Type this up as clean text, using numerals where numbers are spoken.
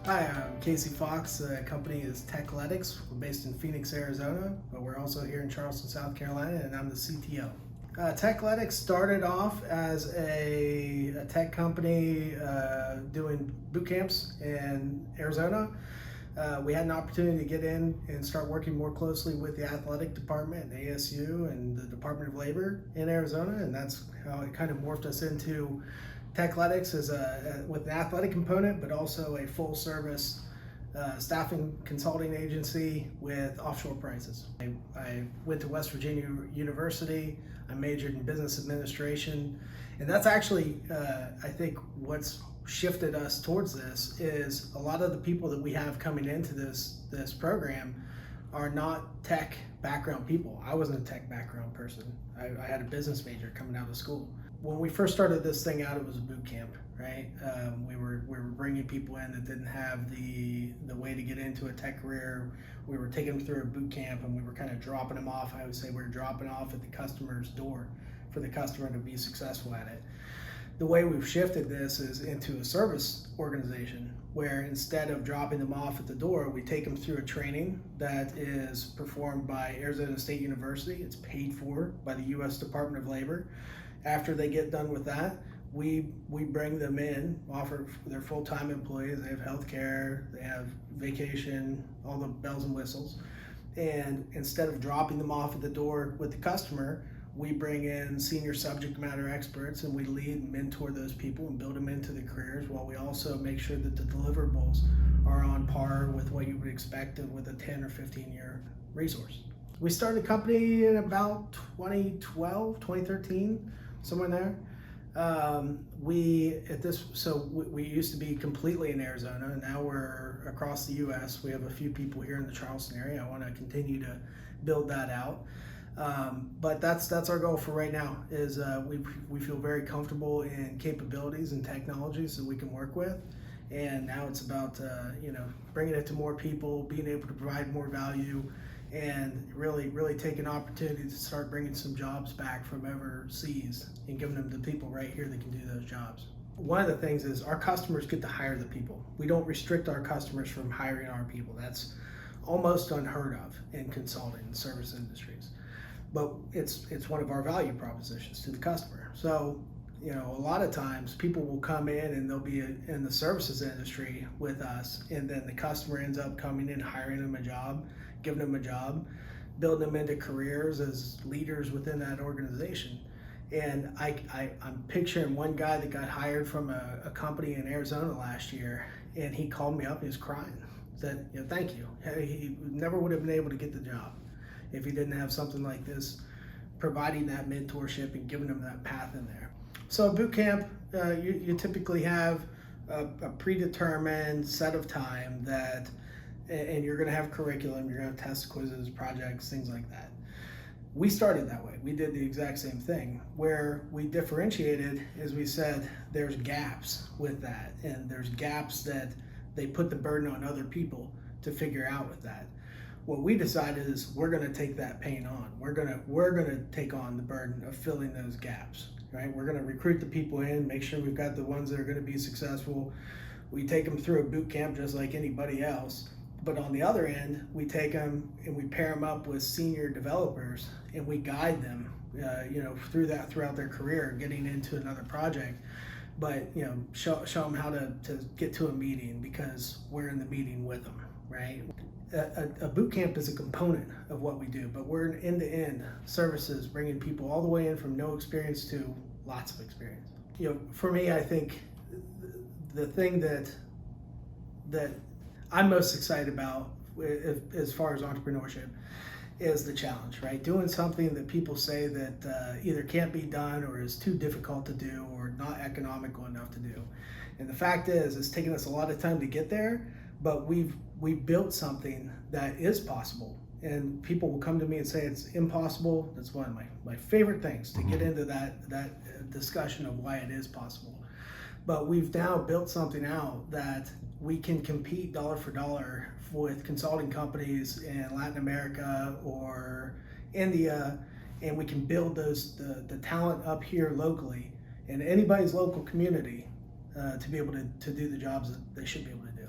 Hi, I'm Casey Fox. The company is Tekletics. We're based in Phoenix, Arizona, but we're also here in Charleston, South Carolina, and I'm the CTO. Tekletics started off as a tech company doing boot camps in Arizona. We had an opportunity to get in and start working more closely with the athletic department, ASU, and the Department of Labor in Arizona, and that's how it kind of morphed us into Tekletics as with an athletic component, but also a full service staffing consulting agency with offshore prices. I went to West Virginia University. I majored in business administration, and that's actually I think what's shifted us towards this is a lot of the people that we have coming into this program are not tech background people. I wasn't a tech background person. I had a business major coming out of school. When we first started this thing out, it was a boot camp, right? We were bringing people in that didn't have the way to get into a tech career. We were taking them through a boot camp, and we were kind of dropping them off. I would say we're dropping off at the customer's door for the customer to be successful at it. The way we've shifted this is into a service organization where instead of dropping them off at the door, we take them through a training that is performed by Arizona State University. It's paid for by the U.S. Department of Labor. After they get done with that, we bring them in, offer their full-time employees. They have health care, they have vacation, all the bells and whistles. And instead of dropping them off at the door with the customer, we bring in senior subject matter experts, and we lead and mentor those people and build them into the careers, while we also make sure that the deliverables are on par with what you would expect with a 10 or 15 year resource. We started the company in about 2012, 2013, somewhere in there. We used to be completely in Arizona, and now we're across the U.S. We have a few people here in the Charleston area. I want to continue to build that out. But that's our goal for right now. Is we feel very comfortable in capabilities and technologies that we can work with, and now it's about bringing it to more people, being able to provide more value, and really take an opportunity to start bringing some jobs back from overseas and giving them to people right here that can do those jobs. One of the things is our customers get to hire the people. We don't restrict our customers from hiring our people. That's almost unheard of in consulting and service industries. But it's one of our value propositions to the customer. So, a lot of times people will come in and they'll be in the services industry with us, and then the customer ends up coming in, hiring them a job, giving them a job, building them into careers as leaders within that organization. And I'm picturing one guy that got hired from a company in Arizona last year, and he called me up, he was crying, said, thank you. He never would have been able to get the job if he didn't have something like this providing that mentorship and giving them that path in there. So boot camp, you typically have a predetermined set of time and you're going to have curriculum, you're going to have test quizzes, projects, things like that. We started that way. We did the exact same thing. Where we differentiated is we said there's gaps with that, and there's gaps that they put the burden on other people to figure out with that. What we decided is we're going to take that pain on. We're going to take on the burden of filling those gaps, right? We're going to recruit the people in, make sure we've got the ones that are going to be successful. We take them through a boot camp just like anybody else. But on the other end, we take them and we pair them up with senior developers, and we guide them, throughout their career, getting into another project. But show them how to get to a meeting, because we're in the meeting with them, right? A boot camp is a component of what we do, but we're an end-to-end services, bringing people all the way in from no experience to lots of experience. For me, I think the thing that I'm most excited about as far as entrepreneurship is the challenge, right? Doing something that people say that either can't be done or is too difficult to do or not economical enough to do. And the fact is, it's taken us a lot of time to get there, but we've built something that is possible. And people will come to me and say it's impossible. That's one of my favorite things, to get into that discussion of why it is possible. But we've now built something out that we can compete dollar for dollar with consulting companies in Latin America or India, and we can build the talent up here locally in anybody's local community to be able to do the jobs that they should be able to do.